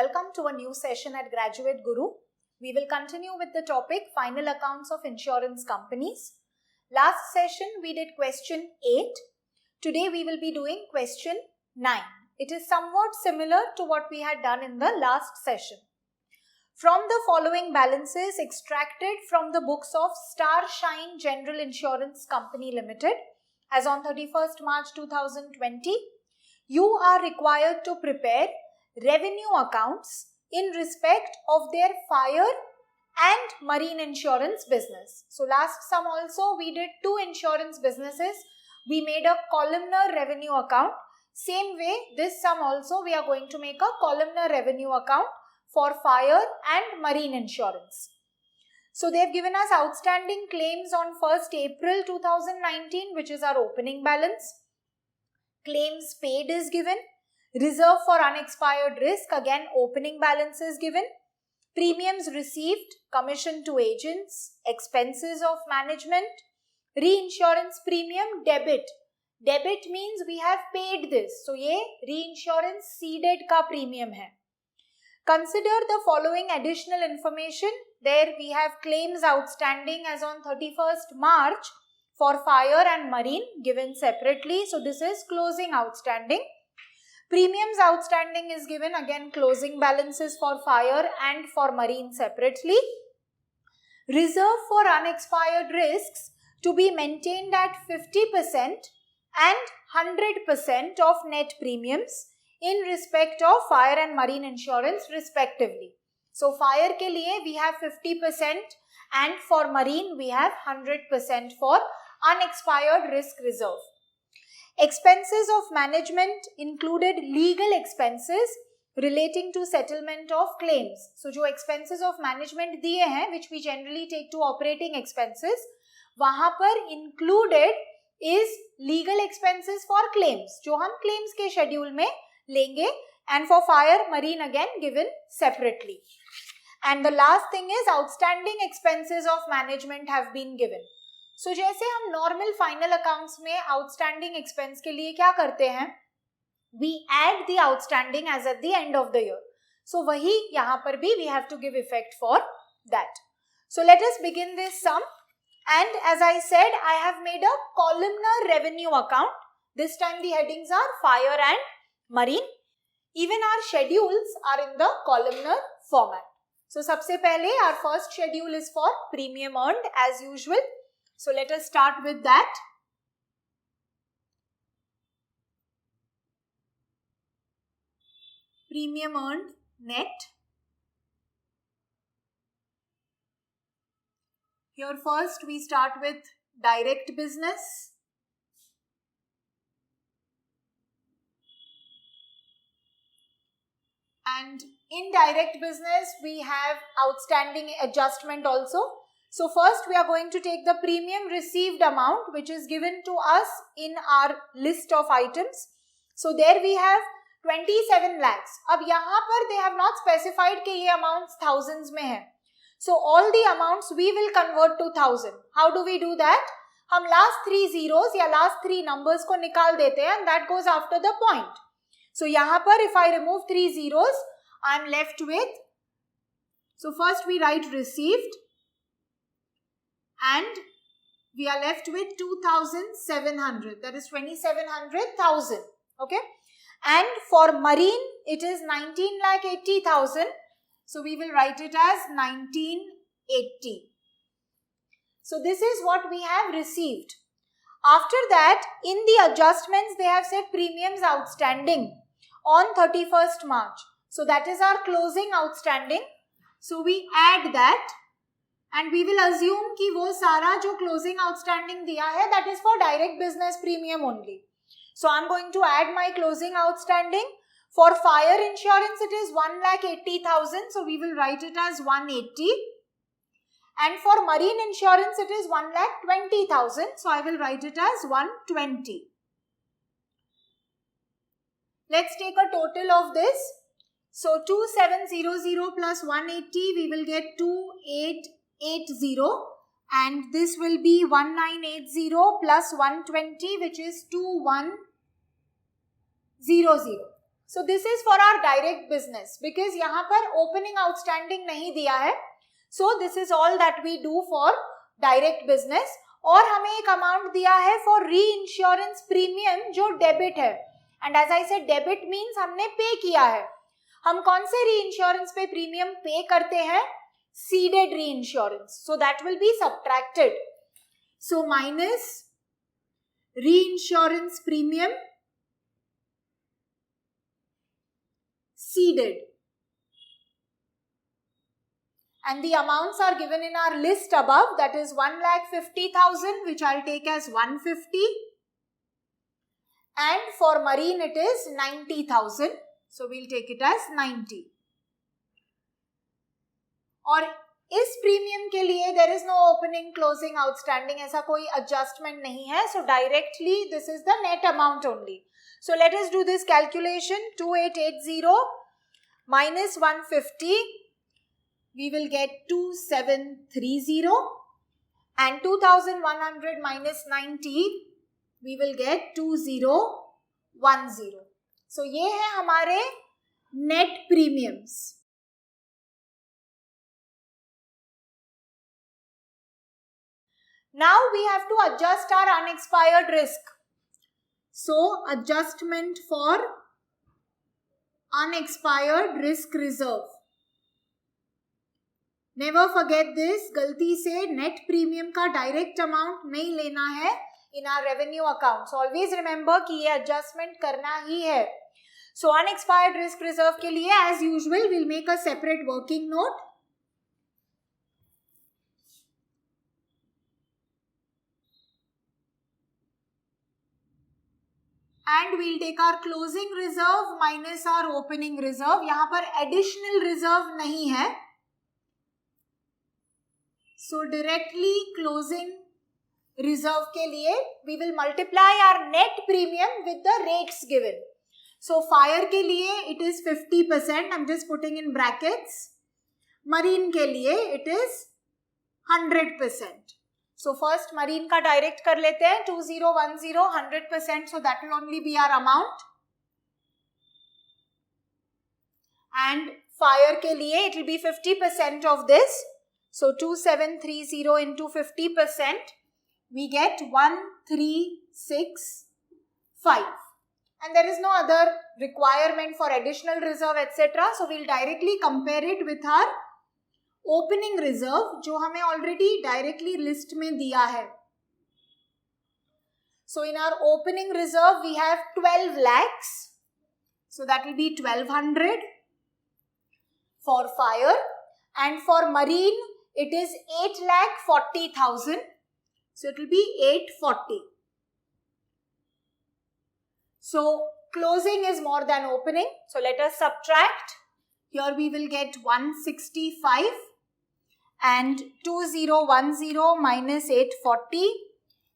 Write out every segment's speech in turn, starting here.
Welcome to a new session at Graduate Guru. We will continue with the topic Final Accounts of Insurance Companies. Last session we did question 8. Today we will be doing question 9. It is somewhat similar to what we had done in the last session. From the following balances extracted from the books of Starshine General Insurance Company Limited as on 31st March 2020, you are required to prepare revenue accounts in respect of their fire and marine insurance business. So last sum also we did 2 insurance businesses. We made a columnar revenue account. Same way this sum also we are going to make a columnar revenue account for fire and marine insurance. So they have given us outstanding claims on 1st April 2019, which is our opening balance. Claims paid is given. Reserve for unexpired risk, again opening balance is given. Premiums received, commission to agents, expenses of management, reinsurance premium, debit. Debit means we have paid this. So ये reinsurance ceded का premium है. Consider the following additional information. There we have claims outstanding as on 31st March for fire and marine given separately. So this is closing outstanding. Premiums outstanding is given, again closing balances for fire and for marine separately. Reserve for unexpired risks to be maintained at 50% and 100% of net premiums in respect of fire and marine insurance respectively. So fire ke liye we have 50% and for marine we have 100% for unexpired risk reserve. Expenses of management included legal expenses relating to settlement of claims. So जो expenses of management दिए हैं, which we generally take to operating expenses, वहाँ पर included is legal expenses for claims, जो हम claims के schedule में लेंगे, and for fire marine again given separately. And the last thing is outstanding expenses of management have been given. So जैसे हम normal final accounts में outstanding expense के लिए क्या करते हैं? We add the outstanding as at the end of the year. So वही यहाँ पर भी we have to give effect for that. So let us begin this sum. And as I said, I have made a columnar revenue account. This time the headings are fire and marine. Even our schedules are in the columnar format. So सबसे पहले our first schedule is for premium earned as usual. So let us start with that. Premium earned net. Here first we start with direct business. And in direct business we have outstanding adjustment also. So first we are going to take the premium received amount which is given to us in our list of items. So there we have 27 lakhs. अब यहाँ पर they have not specified कि ये amounts thousands में है. So all the amounts we will convert to 1000. How do we do that? हम last 3 zeros या last 3 numbers को निकाल देते हैं and that goes after the point. So यहाँ पर if I remove 3 zeros, I am left with, so first we write received and we are left with 2700, that is 2700,000, okay? And for marine it is 19,80,000, so we will write it as 1980. So this is what we have received. After that, in the adjustments they have said premiums outstanding on 31st March. So that is our closing outstanding. So we add that and we will assume कि वो सारा जो closing outstanding दिया है that is for direct business premium only. So I am going to add my closing outstanding. For fire insurance it is 1,80,000, so we will write it as 180. And for marine insurance it is 1,20,000, so I will write it as 120. Let's take a total of this. So 2700 plus 180 we will get 2880 and this will be 1980 plus 120 which is 2100. So this is for our direct business because यहाँ पर opening outstanding नहीं दिया है. So this is all that we do for direct business. और हमें एक amount दिया है for reinsurance premium जो debit है. And as I said, debit means हमने pay किया है. हम कौन से reinsurance पे premium pay करते हैं? Ceded reinsurance. So that will be subtracted. So minus reinsurance premium ceded. And the amounts are given in our list above, that is 1,50,000, which I'll take as 150. And for marine it is 90,000. So we'll take it as 90. और इस premium के लिए there is no opening closing outstanding, ऐसा कोई adjustment नहीं है. So directly this is the net amount only. So let us do this calculation. 2880 minus 150, we will get 2730, and 2100 minus 90, we will get 2010. So ये है हमारे net premiums. Now we have to adjust our unexpired risk. So adjustment for unexpired risk reserve. Never forget this. गलती से net premium का direct amount नहीं लेना है in our revenue accounts. Always remember कि ये adjustment करना ही है. So unexpired risk reserve के लिए as usual we'll make a separate working note. And we'll take our closing reserve minus our opening reserve. यहाँ पर additional reserve नहीं है. So directly closing reserve के लिए we will multiply our net premium with the rates given. So fire के लिए it is 50%. I'm just putting in brackets. Marine के लिए it is 100%. So first marine का direct कर लेते हैं. 2010 100%. So that will only be our amount. And fire के लिए it will be 50% of this. So 2730 into 50%, we get 1365. And there is no other requirement for additional reserve etc. So we'll directly compare it with our opening reserve जो हमें already directly list में दिया है. So in our opening reserve we have 12 lakhs. So that will be 1200 for fire, and for marine it is 8,40,000. So it will be 840. So closing is more than opening. So let us subtract. Here we will get 165 and 2010 minus 840.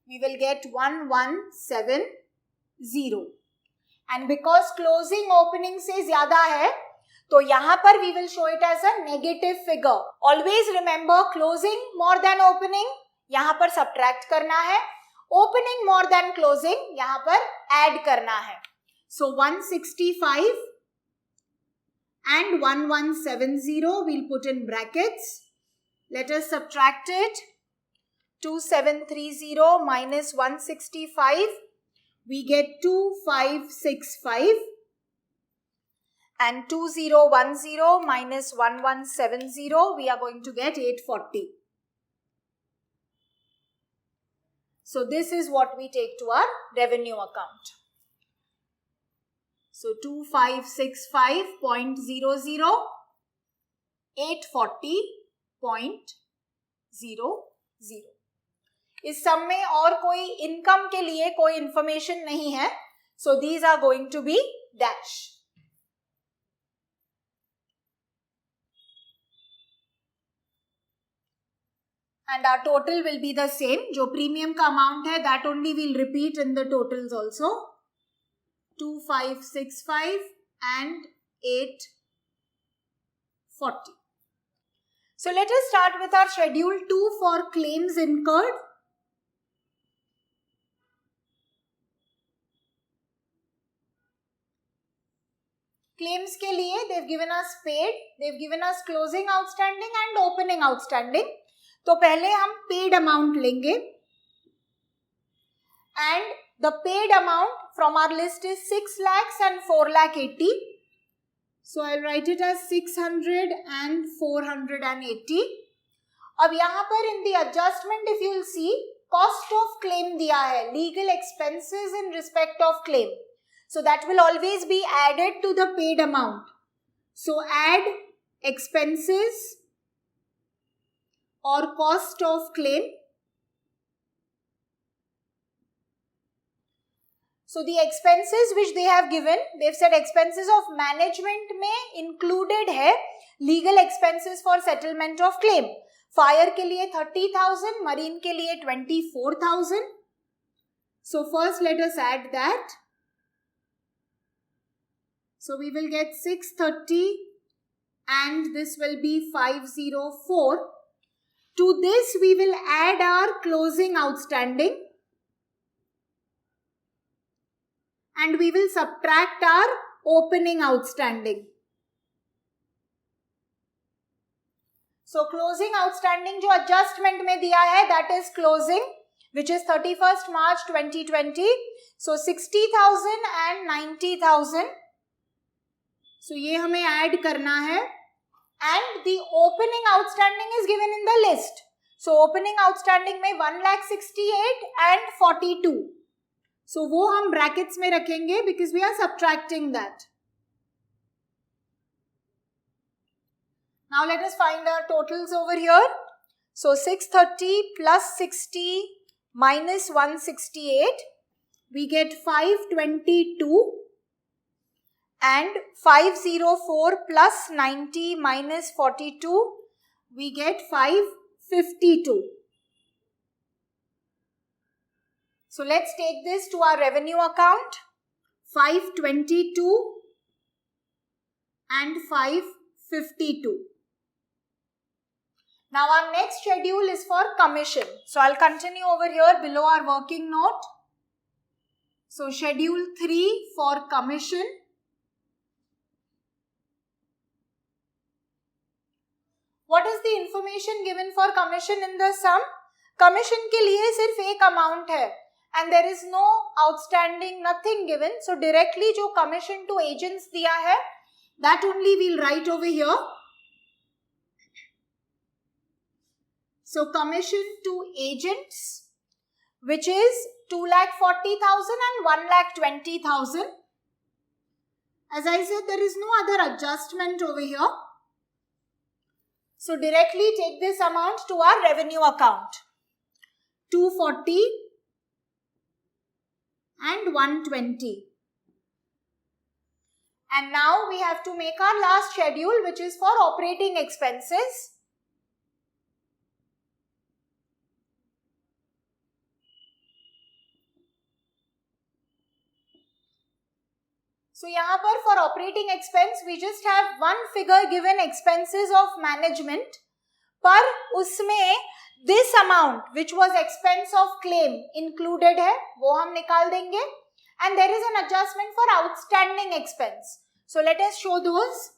We will get 1170. And because closing opening से ज़्यादा है, तो यहाँ पर we will show it as a negative figure. Always remember closing more than opening, यहाँ पर subtract करना है. Opening more than closing, यहाँ पर add करना है. So 165 and 1170 we'll put in brackets. Let us subtract it. 2730 minus 165, we get 2565. And 2010 minus 1170, we are going to get 840. So this is what we take to our revenue account. So 2565.00, 840.00. इस सम में और कोई income के लिए कोई information नहीं है. So these are going to be dash. And our total will be the same. जो premium का amount है, that only we'll repeat in the totals also. 2565 and 840. So let us start with our schedule 2 for claims incurred. Claims के लिए they've given us paid, they've given us closing outstanding and opening outstanding. तो पहले हम paid amount लेंगे and the paid amount from our list is 6 lakhs and 4 lakh 80. So I'll write it as 600 and 480. अब यहाँ पर in the adjustment if you'll see cost of claim दिया है, legal expenses in respect of claim. So that will always be added to the paid amount. So add expenses or cost of claim. So the expenses which they have given, they've said expenses of management में included है legal expenses for settlement of claim. Fire के लिए 30,000, marine के लिए 24,000. So first let us add that. So we will get 630 and this will be 504. To this we will add our closing outstanding and we will subtract our opening outstanding. So closing outstanding जो adjustment में दिया है, that is closing, which is 31st March 2020. So 60,000 and 90,000. So ये हमें add करना है. And the opening outstanding is given in the list. So opening outstanding में 1,68,000 and 42. So वो हम brackets में रखेंगे because we are subtracting that. Now let us find our totals over here. So 630 plus 60 minus 168, we get 522, and 504 plus 90 minus 42, we get 552. So let's take this to our revenue account. 522 and 552. Now our next schedule is for commission. So I'll continue over here below our working note. So schedule 3 for commission. What is the information given for commission in the sum? Commission के लिए सिर्फ एक amount है and there is no outstanding, nothing given. So directly जो commission to agents दिया है, that only we'll write over here. So commission to agents, which is 2,40,000 and 1,20,000. As I said, there is no other adjustment over here. So directly take this amount to our revenue account. 240 and 120. And now we have to make our last schedule, which is for operating expenses. So यहाँ पर for operating expense we just have one figure given, expenses of management, पर उसमें this amount which was expense of claim included है, वो हम निकाल देंगे, and there is an adjustment for outstanding expense. So let us show those.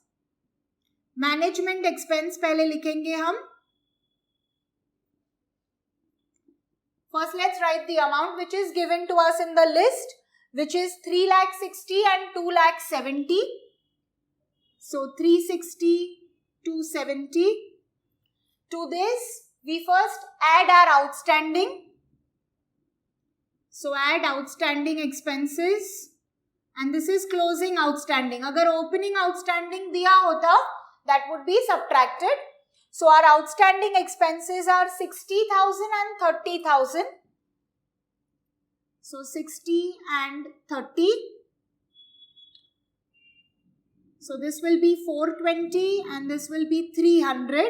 Management expense पहले लिखेंगे हम. First let's write the amount which is given to us in the list, which is 3,60,000 and 2,70,000. So 360, 270. To this, we first add our outstanding. So add outstanding expenses. And this is closing outstanding. Agar opening outstanding diya hota, that would be subtracted. So our outstanding expenses are 60,000 and 30,000. So 60 and 30. So this will be 420 and this will be 300.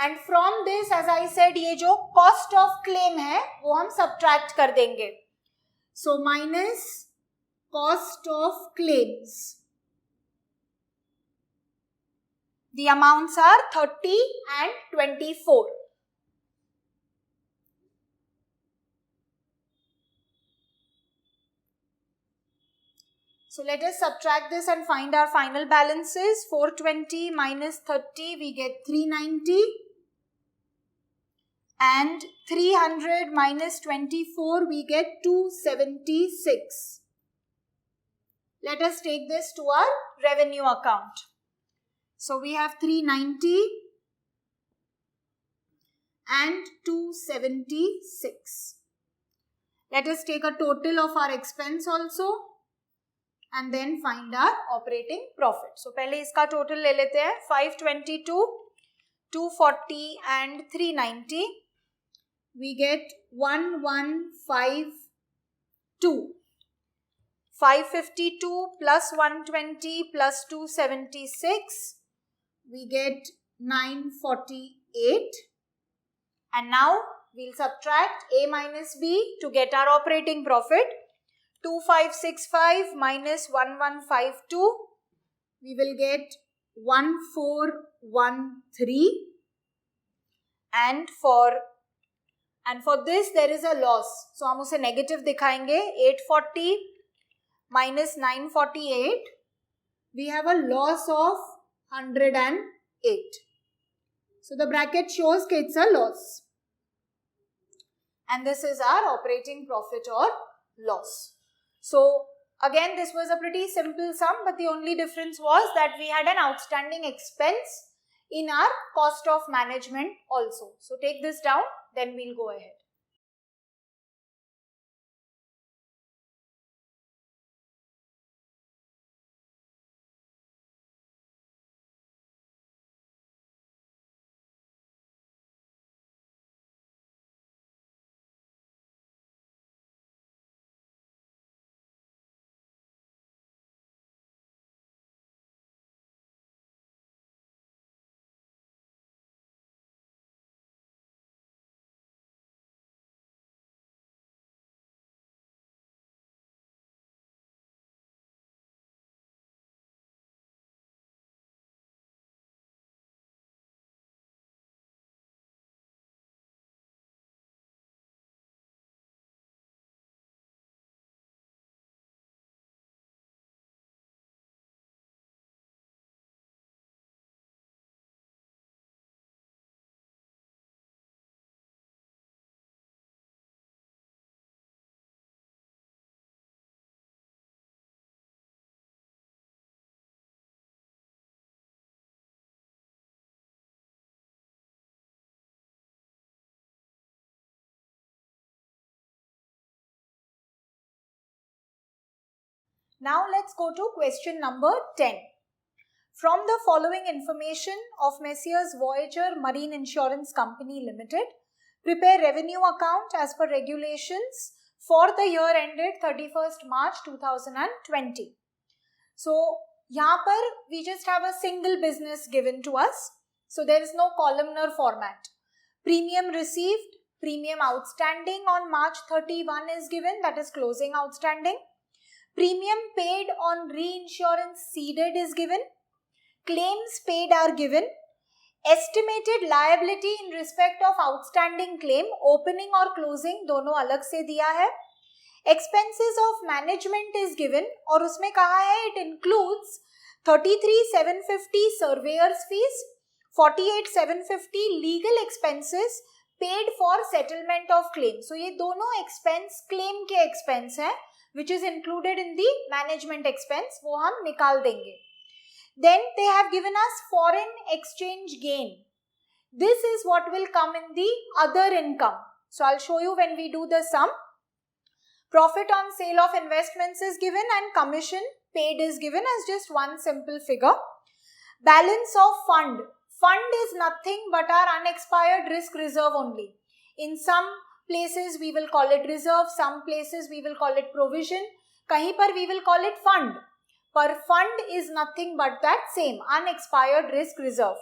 And from this, as I said, ये जो cost of claim है, वो हम subtract कर देंगे. So minus cost of claims. The amounts are 30 and 24. So let us subtract this and find our final balances. 420 minus 30, we get 390. And 300 minus 24, we get 276. Let us take this to our revenue account. So we have 390 and 276. Let us take a total of our expense also and then find our operating profit. So पहले इसका total ले लेते हैं. 522, 240 and 390. We get 1152. 552 plus 120 plus 276. We get 948. And now we'll subtract A minus B to get our operating profit. 2565 minus 1152. We will get 1413. And for this there is a loss. So हम उसे negative दिखाएंगे. 840 minus 948. We have a loss of 108. So the bracket shows that it's a loss. And this is our operating profit or loss. So again, this was a pretty simple sum, but the only difference was that we had an outstanding expense in our cost of management also. So take this down, then we'll go ahead. Now let's go to question number 10. From the following information of Messrs. Voyager Marine Insurance Company Limited, prepare revenue account as per regulations for the year ended 31st March 2020. So, यहाँ पर we just have a single business given to us. So, there is no columnar format. Premium received, premium outstanding on March 31 is given, that is closing outstanding. Premium paid on reinsurance ceded is given. Claims paid are given. Estimated liability in respect of outstanding claim, opening or closing दोनों अलग से दिया है. Expenses of management is given और उसमें कहा है it includes 33,750 surveyor's fees, 48,750 legal expenses paid for settlement of claim. So ये दोनों expense claim के expense है which is included in the management expense, वो हम निकाल देंगे. Then they have given us foreign exchange gain. This is what will come in the other income. So I'll show you when we do the sum. Profit on sale of investments is given and commission paid is given as just one simple figure. Balance of fund. Fund is nothing but our unexpired risk reserve only. In some places we will call it reserve, some places we will call it provision, kahin par we will call it fund. Per fund is nothing but that same unexpired risk reserve.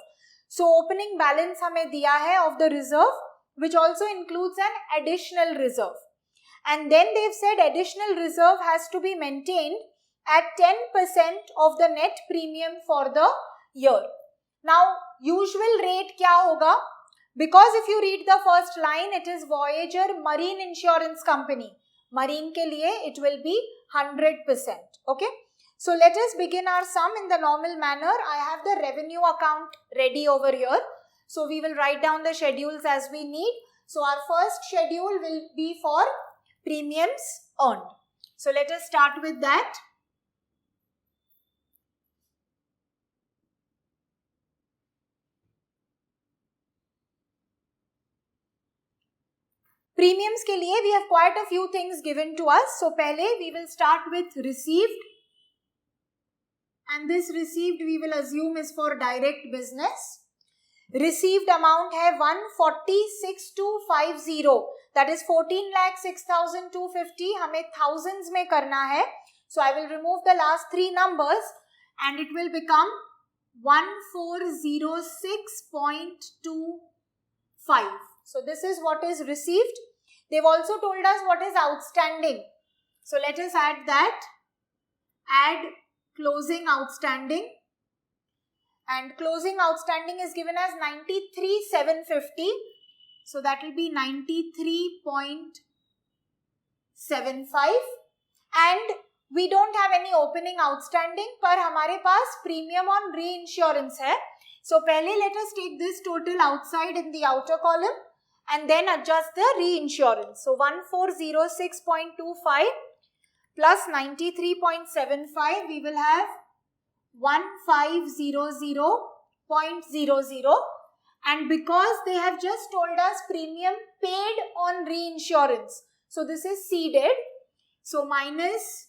So opening balance हमें दिया है of the reserve, which also includes an additional reserve. And then they've said additional reserve has to be maintained at 10% of the net premium for the year. Now usual rate क्या होगा? Because if you read the first line, it is Voyager Marine Insurance Company. Marine के लिए it will be 100%. Okay. So let us begin our sum in the normal manner. I have the revenue account ready over here. So we will write down the schedules as we need. So our first schedule will be for premiums earned. So let us start with that. Premiums के लिए we have quite a few things given to us. So पहले we will start with received. And this received we will assume is for direct business. Received amount है 146,250. That is 14,06,250. हमें thousands में करना है. So I will remove the last three numbers and it will become 1406.25. So this is what is received. They've also told us what is outstanding. So let us add that. Add closing outstanding. And closing outstanding is given as 93,750. So that will be 93.75. And we don't have any opening outstanding, पर हमारे पास premium on reinsurance है. So पहले let us take this total outside in the outer column and then adjust the reinsurance. So 1406.25 plus 93.75, we will have 1500.00. And because they have just told us premium paid on reinsurance, so this is ceded. So minus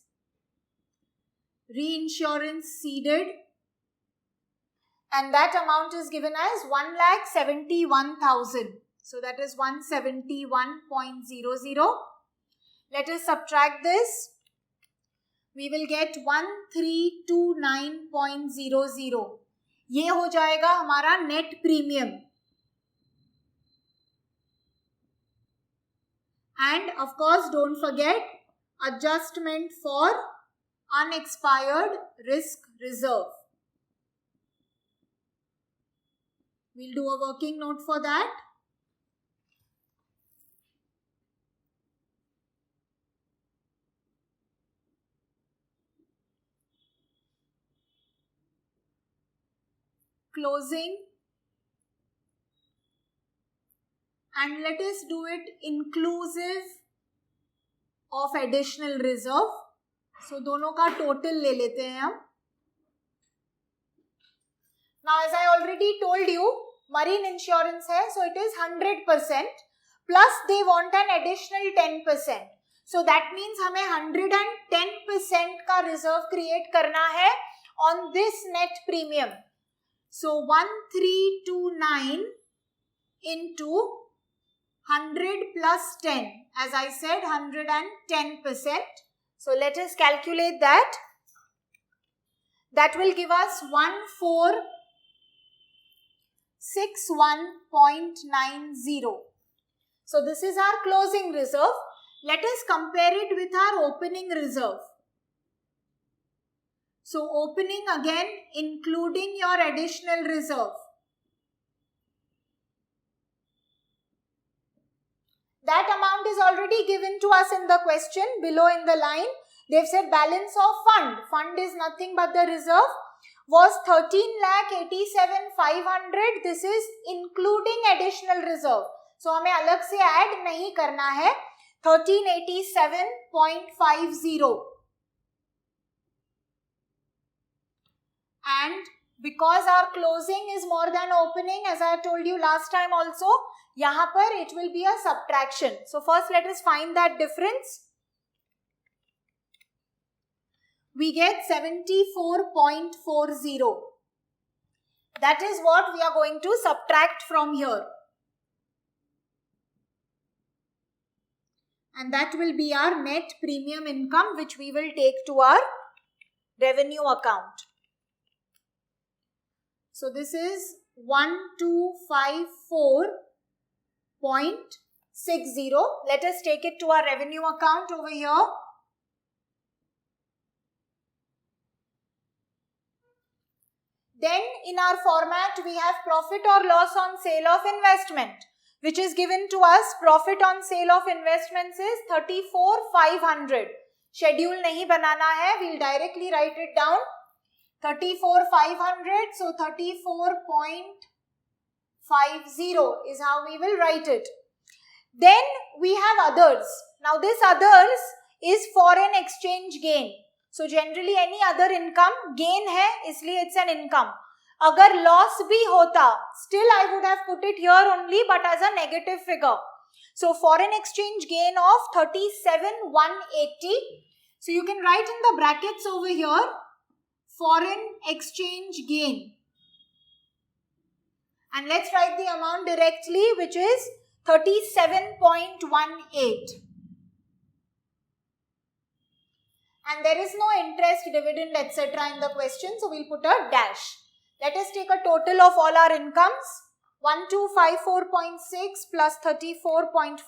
reinsurance ceded, and that amount is given as 1,71,000. So that is 171.00. Let us subtract this. We will get 1329.00. ये हो जाएगा हमारा net premium. And of course, don't forget adjustment for unexpired risk reserve. We'll do a working note for that. Closing, and let us do it inclusive of additional reserve. So दोनों का total ले लेते हैं हम. Now as I already told you, marine insurance है, so it is 100% plus they want an additional 10%. So that means हमें 110% का reserve create करना है on this net premium. So 1329 into 100 plus 10. As I said, 110%. So let us calculate that. That will give us 1461.90. So this is our closing reserve. Let us compare it with our opening reserve. So opening again, including your additional reserve. That amount is already given to us in the question below in the line. They've said balance of fund. Fund is nothing but the reserve. Was 13,87,500. This is including additional reserve. So हमें अलग से add नहीं करना है. 1387.50. And because our closing is more than opening, as I told you last time also, यहाँ पर it will be a subtraction. So first let us find that difference. We get 74.40. That is what we are going to subtract from here. And that will be our net premium income, which we will take to our revenue account. So this is 1254.60. Let us take it to our revenue account over here. Then in our format we have profit or loss on sale of investment, which is given to us. Profit on sale of investments is 34,500. schedule nahi banana hai, we'll directly write it down. 34,500, so 34.50 is how we will write it. Then we have others. Now this others is foreign exchange gain. So generally any other income, gain hai, isliye it's an income. Agar loss bhi hota, still I would have put it here only, but as a negative figure. So foreign exchange gain of 37,180. So you can write in the brackets over here, foreign exchange gain. And let's write the amount directly, which is 37.18. And there is no interest, dividend, etc. in the question, so we'll put a dash. Let us take a total of all our incomes. 1254.6 plus 34.5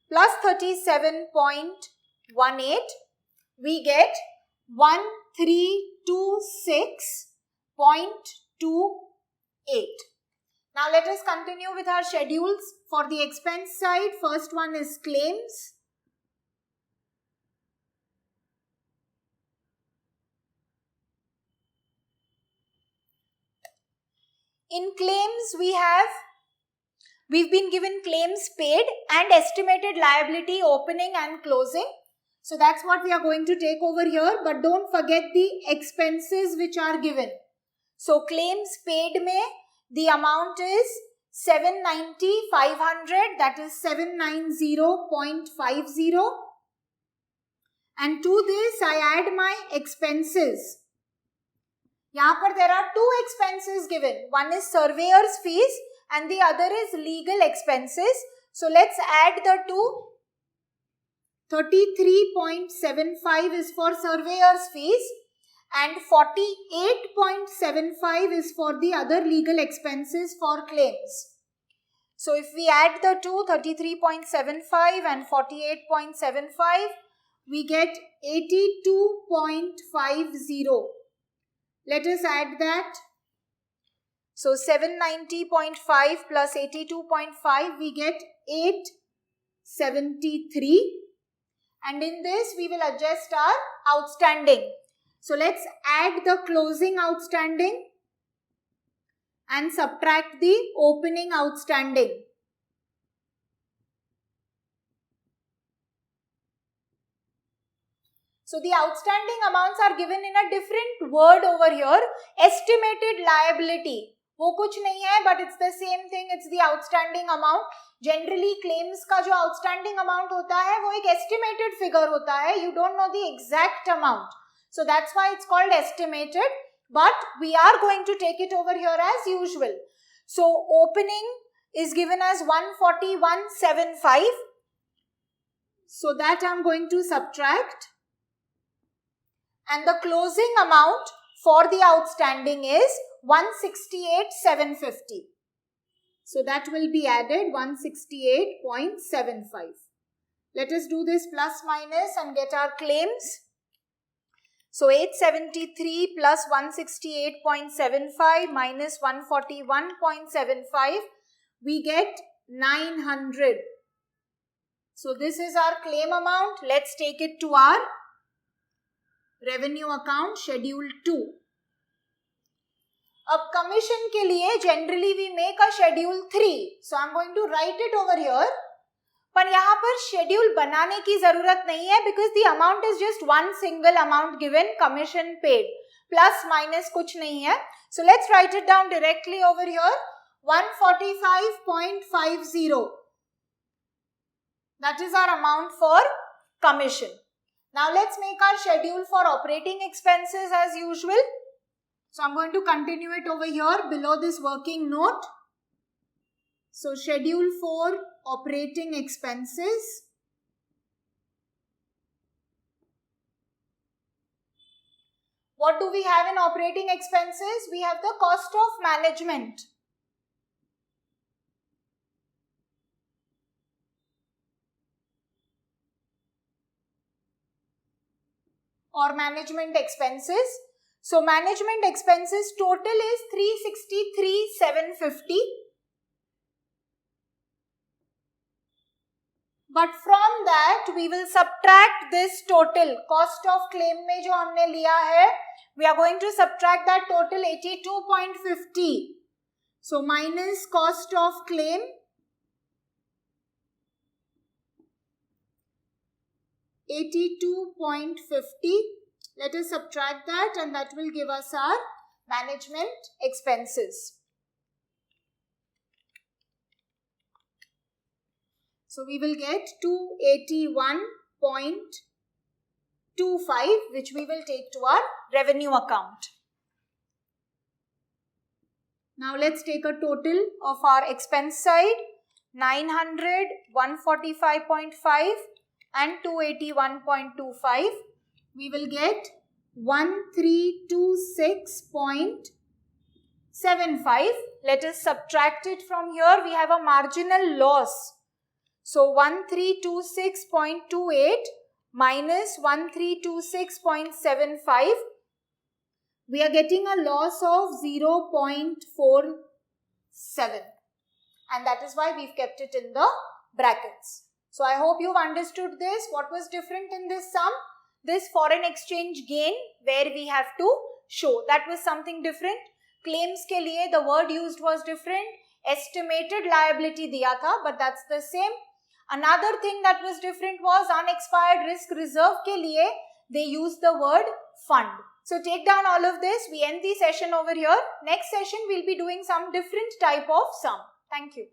plus 37.18. We get 1326.28. Now let us continue with our schedules. For the expense side, first one is claims. In claims, we've been given claims paid and estimated liability opening and closing. So that's what we are going to take over here. But don't forget the expenses which are given. So claims paid mein, the amount is 790,500, that is 790.50. And to this I add my expenses. Yahan par there are two expenses given. One is surveyor's fees and the other is legal expenses. So let's add the two. 33.75 is for surveyor's fees and 48.75 is for the other legal expenses for claims. So if we add the two, 33.75 and 48.75, we get 82.50. Let us add that. So 790.5 plus 82.5, we get 873. And in this, we will adjust our outstanding. So let's add the closing outstanding and subtract the opening outstanding. So the outstanding amounts are given in a different word over here. Estimated liability. वो कुछ नहीं है, but it's the same thing. It's the outstanding amount. Generally claims का जो outstanding amount होता है, वो एक estimated figure होता है. You don't know the exact amount. So that's why it's called estimated. But we are going to take it over here as usual. So opening is given as 141.75. So that I'm going to subtract. And the closing amount for the outstanding is 168,750. So that will be added 168.75. Let us do this plus minus and get our claims. So 873 plus 168.75 minus 141.75, we get 900. So this is our claim amount. Let's take it to our revenue account, schedule 2. अब commission के लिए generally we make a schedule 3. So I'm going to write it over here. पर यहाँ पर schedule बनाने की जरूरत नहीं है because the amount is just one single amount given, commission paid. Plus minus कुछ नहीं है. So let's write it down directly over here. 145.50. That is our amount for commission. Now let's make our schedule for operating expenses as usual. So I'm going to continue it over here below this working note. So schedule for operating expenses. What do we have in operating expenses? We have the cost of management. Or management expenses. So management expenses total is 363,750 but from that we will subtract this total. Cost of claim में जो हमने लिया है, we are going to subtract that total 82.50. So minus cost of claim 82.50. Let us subtract that and that will give us our management expenses. So we will get 281.25, which we will take to our revenue account. Now let's take a total of our expense side, 900, 145.5 and 281.25. We will get 1326.75. Let us subtract it from here. We have a marginal loss. So 1326.28 minus 1326.75. We are getting a loss of 0.47. And that is why we've kept it in the brackets. So I hope you've understood this. What was different in this sum? This foreign exchange gain where we have to show. That was something different. Claims ke liye the word used was different. Estimated liability diya tha, but that's the same. Another thing that was different was unexpired risk reserve ke liye they used the word fund. So take down all of this. We end the session over here. Next session we'll be doing some different type of sum. Thank you.